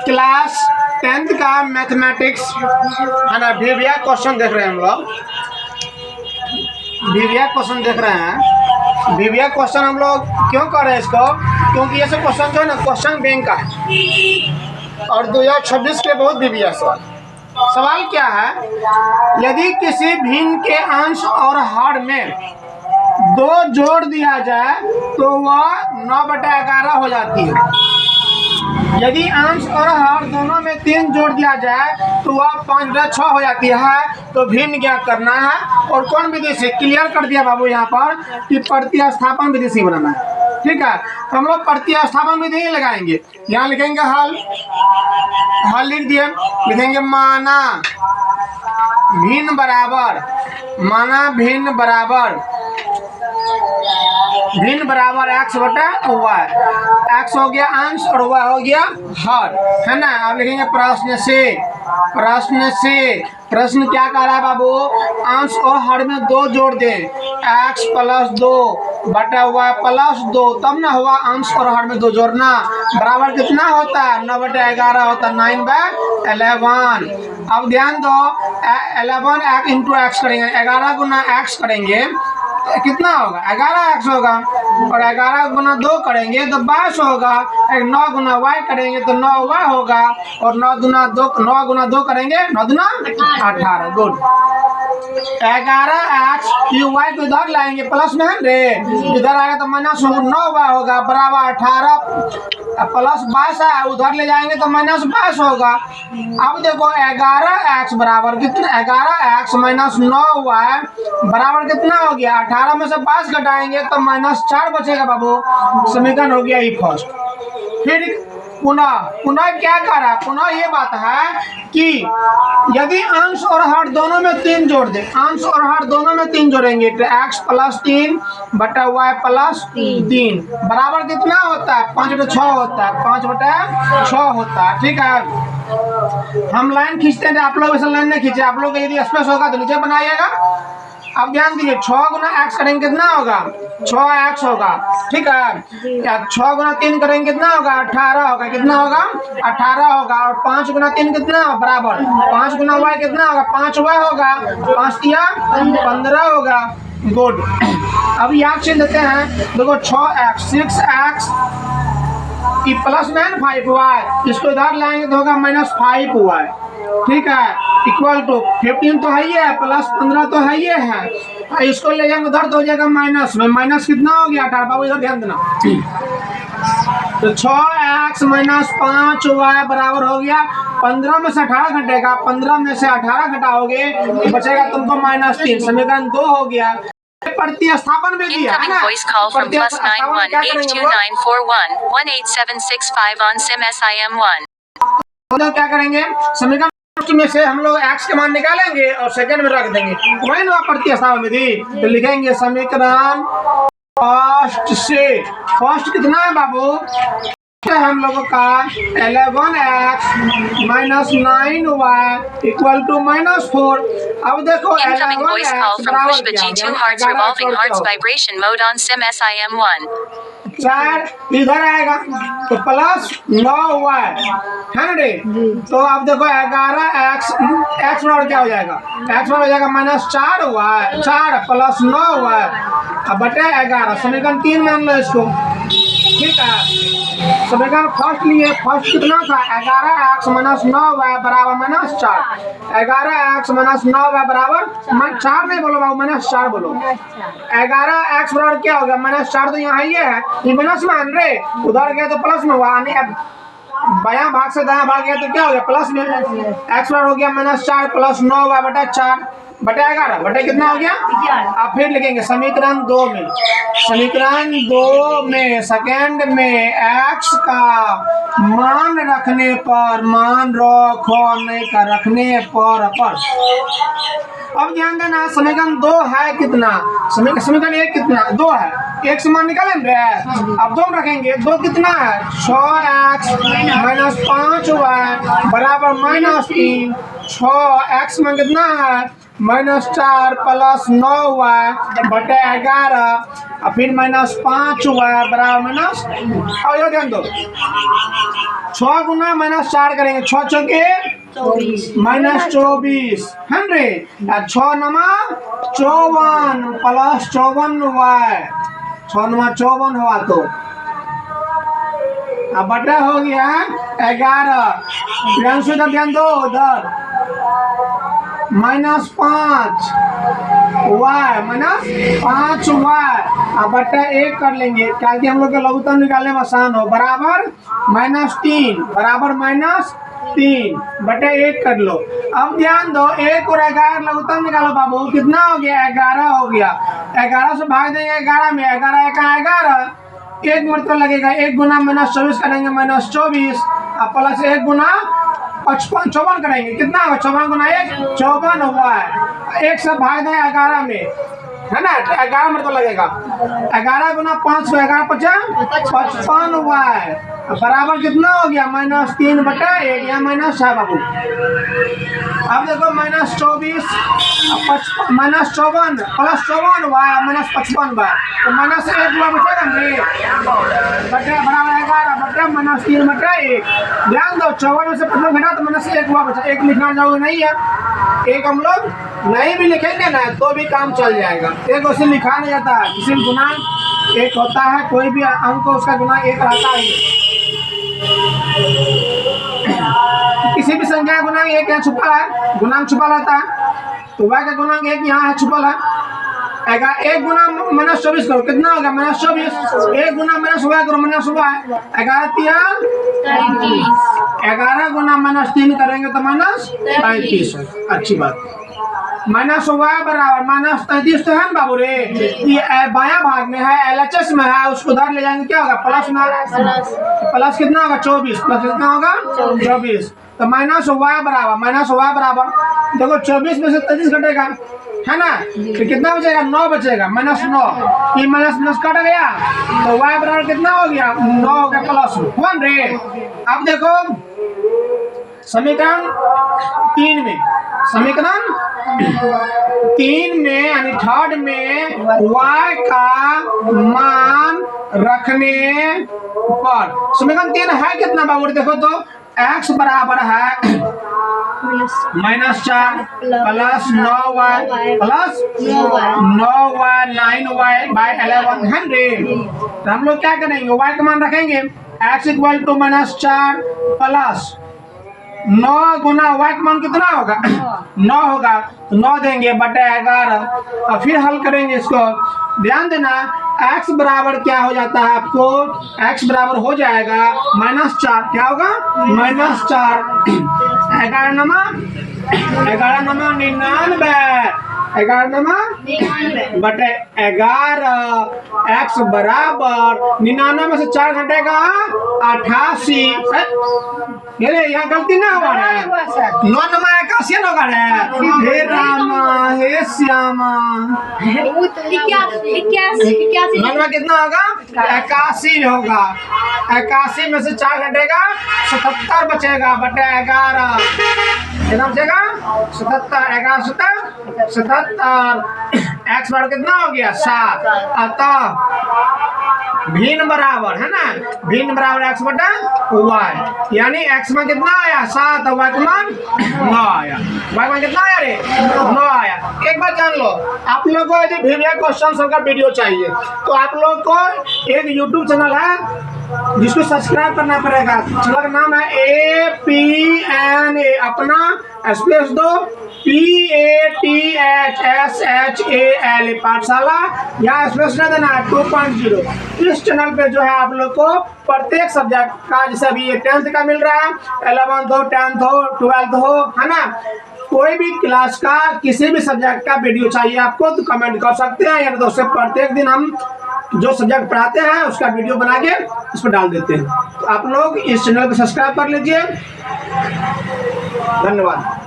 Class 10th का mathematics है ना, वीविया क्वेश्चन देख रहे हैं हम लोग। वीविया क्वेश्चन देख रहे हैं। वीविया क्वेश्चन हम लोग क्यों कर रहे हैं इसको, क्योंकि ये सब क्वेश्चन जो है ना क्वेश्चन बैंक का है और 2026 के बहुत वीविया सवाल क्या है, यदि किसी भिन्न के अंश और हर में 2 जोड़ दिया जाए तो वह 9/11 हो जाती है। यदि अंश और हर दोनों में 3 जोड़ दिया जाए तो वह 5/6 हो जाती है। तो भिन्न ज्ञात करना है और कौन विधि से, क्लियर कर दिया बाबू यहाँ पर कि प्रतिस्थापन विधि से बनाना है। ठीक है, तो हम लोग प्रतिस्थापन विधि ही लगाएंगे। यहाँ लिखेंगे हल, हल लिख दिए, लिखेंगे माना भिन्न बराबर, माना भिन्न बराबर, भिन्न बराबर x बटा y, x हो गया अंश और y हो गया हर, है ना। अब लिखेंगे प्रश्न से, प्रश्न से, प्रश्न क्या कह रहा है बाबू, अंश और हर में 2 जोड़ दें, x + 2 बटा y + 2, तब ना हुआ अंश और हर में 2 जोड़ना, बराबर कितना होता है, 9/11 होता है, 9/11। अब ध्यान दो, 11 इंटू x करेंगे, 11 गुना x करेंगे कितना होगा, 11x होगा, और 11 गुना 2 करेंगे तो 22 होगा, 9 गुना y करेंगे तो 9y होगा, और 9 गुना 2 करेंगे 9 दूना 18। गुड, 11x y को इधर लाएंगे प्लस में रे, इधर आएगा तो -9y होगा, बराबर 18 प्लस 22 है, उधर ले जाएंगे तो -22 होगा। अब देखो 11x बराबर कितना, 11x - 9y बराबर कितना हो गया, 18 में से 22 घटाएंगे तो -4 बचेगा बाबू। समीकरण हो गया ये फर्स्ट। फिर पुनः क्या कर रहा है, पुनः ये बात है कि यदि अंश और हर दोनों में 3 जोड़ दे, अंश और हर दोनों में 3 जोड़ेंगे तो x + 3 बटा y + 3 बराबर कितना होता है, 5/6 होता है, 5/6 होता है। ठीक है, हम लाइन खींचते हैं, आप लोग ऐसा लाइन नहीं खींचे, आप लोग यदि स्पेस होगा तो नीचे बनाइएगा। अब ध्यान दीजिए, 6 गुना x करेंगे कितना होगा, 6x होगा। ठीक है, या 6 गुना 3 करेंगे कितना होगा, 18 होगा, कितना होगा 18 होगा, और 5 गुना 3 कितना बराबर, 5 गुना y कितना होगा, 5y होगा, 5 या 15 होगा। गुड, अब यहाँ से लेते हैं, देखो 6x 6x प्लस में 5y, इसको इधर लाएंगे तो होगा -5y। ठीक है, इक्वल टू 15 तो है ही है, प्लस 15 तो है ही है, इसको ले जाएंगे उधर तो हो जाएगा माइनस में, माइनस कितना हो गया 18, बाबू इधर ध्यान देना। तो 6x - 5y बराबर हो गया, 15 में से 18 घटेगा, 15 में से 18 घटाओगे बचेगा तुमको -3, समीकरण 2 हो गया। प्रतिस्थापन में दिया है ना, क्या करेंगे, समीकरण में से हम लोग x के मान निकालेंगे और सेकंड में रख देंगे, वही ना प्रतिस्थापन विधि। तो लिखेंगे समीकरण फर्स्ट से, फर्स्ट कितना है बाबू, हम लोगों का 11x - 9y = -4। अब देखो 11x बराबर चार इधर आएगा तो प्लस 9y है ना रे। तो अब देखो 11x x बराबर क्या हो जाएगा, x बराबर हो जाएगा -4y, 4 + 9y बटे 11, समीकरण 3 मान लो इसको। ठीक है, समीकरण फर्स्ट लिए, फर्स्ट कितना था, 11x - 9y बराबर -4, 11x - 9y बराबर 4 नहीं बोलो बाबू, -4 बोलो। 11x बराबर क्या होगा, -4 तो यहाँ ही है, ये माइनस मान रे, उधर गया तो प्लस में हुआ, बायां भाग से दायां भाग गया तो क्या हो गया प्लस में, x बराबर हो गया -4 + 9y बटा 4 बटा 11 बटे कितना हो गया। अब फिर लिखेंगे समीकरण 2 में, समीकरण 2 में सेकंड में x का मान रखने पर, मान रखने का रखने पर अब ध्यान देना, समीकरण 2 है कितना, समीकरण 1 कितना, 2 है, 1 से मान निकालेंगे, अब 2 रखेंगे, 2 कितना है, 6x - 5y बराबर -3, 6x में कितना है -4 प्लस 9y बटे 11 और फिर -5y बराबर और ये ध्यान दो 6 गुना -4 करेंगे 6 चौके -24 है रे 6 नमा 54 प्लस 54y 6 नमा 54 हुआ तो अब बटा हो गया 11 प्रियांशु इधर ध्यान दो उधर -5 y -5y अब बटा 1 कर लेंगे ताकि हम लोग का लघुत्तम निकालने में आसान हो बराबर -3 बराबर -3 बटे 1 कर लो। अब ध्यान दो 1 और 11 लघुत्तम निकालो बाबू कितना हो गया 11 हो गया 11 से भाग देंगे 11 में 11 का 11 1 मतलब लगेगा 1 गुना -24 करेंगे -24 अब प्लस 1 गुना 54 करेंगे कितना होगा 54 गुना 1 54 हुआ है 1 से भाग दें 11 में है ना 11 मतलब लगेगा 11 गुना 5 सौ 11 55 हुआ है बराबर कितना हो गया -3 बटा 1 या -6 बाबू। अब देखो -24 -54 प्लस 54 हुआ -55 बार तो -1 हुआ बचेगा नहीं बटे बराबर 11 बटे -3 बटे 1 ध्यान दो 54 में से 55 घटा तो -1 हुआ बचा 1 लिखना जाओगे नहीं है 1 हम लोग नहीं भी लिखेंगे ना तो भी काम चल जाएगा 1 उसे लिखा नहीं जाता किसी भी गुणांक 1 होता है कोई भी अंक उसका गुणांक 1 रहता है किसी भी संख्या का गुणांक 1 यहाँ छुपा है गुणांक छुपा रहता है तो y का गुणांक 1 यहाँ है छुपा है 1 गुना -24 करो कितना होगा -24 1 गुना -y करो -y 11 गुना -3 करेंगे तो -35 अच्छी बात -y बराबर -33 तो है ना बाबू रे ये बाया भाग में है LHS में है उसको उधर ले जाएंगे क्या होगा प्लस कितना होगा 24 प्लस कितना होगा 24 तो -y बराबर देखो 24 में से 33 घटेगा है ना तो कितना बचेगा 9 बचेगा -9 ये माइनस कट गया तो y बराबर कितना हो गया 9 हो गया प्लस 1 रे। अब देखो समीकरण 3 में यानी थर्ड में y का मान रखने पर समीकरण 3 है कितना बाबू देखो तो x बराबर है -4 plus 9y plus 9y 9y/11 है रे तो हम लोग क्या करेंगे y का मान रखेंगे x = -4 प्लस 9 गुना y का मान कितना होगा 9 होगा तो 9 देंगे बटे 11 और फिर हल करेंगे इसको ध्यान देना x बराबर क्या हो जाता है आपको x बराबर हो जाएगा -4 क्या होगा -4 11 नमा 99 बटे 11 x बराबर 99 में से 4 घटेगा 88 ये यहाँ गलती ना हुआ है 9 नमा 81 होगा रे हे रामा हे श्यामा 91 कितना होगा 81 होगा 81 में से 4 घटेगा 77 बचेगा बटे 11 कितना बचेगा 77 x बराबर कितना हो गया 7 अतः भिन्न बराबर है ना भिन्न बराबर x बटा y यानी x में कितना आया 7 और y का मान 9 आया y का मान कितना आया रे 9 आया। एक बात जान लो आप लोगों को यदि वीडियो क्वेश्चन सबका वीडियो चाहिए तो आप लोग को एक YouTube चैनल है जिसको सब्सक्राइब करना पड़ेगा चैनल का नाम है APNA अपना स्पेस दो PATHSHAL पाठशाला यहाँ स्पेस नहीं देना है 2.0 इस चैनल पे जो है आप लोग को प्रत्येक सब्जेक्ट का जैसे अभी ये 10th का मिल रहा है 11th हो 10th हो 12th हो है ना कोई भी क्लास का किसी भी सब्जेक्ट का वीडियो चाहिए आपको तो कमेंट कर सकते हैं या दोस्तों प्रत्येक दिन हम जो सब्जेक्ट पढ़ाते हैं उसका वीडियो बना के उस पर डाल देते हैं तो आप लोग इस चैनल को सब्सक्राइब कर लीजिए। धन्यवाद।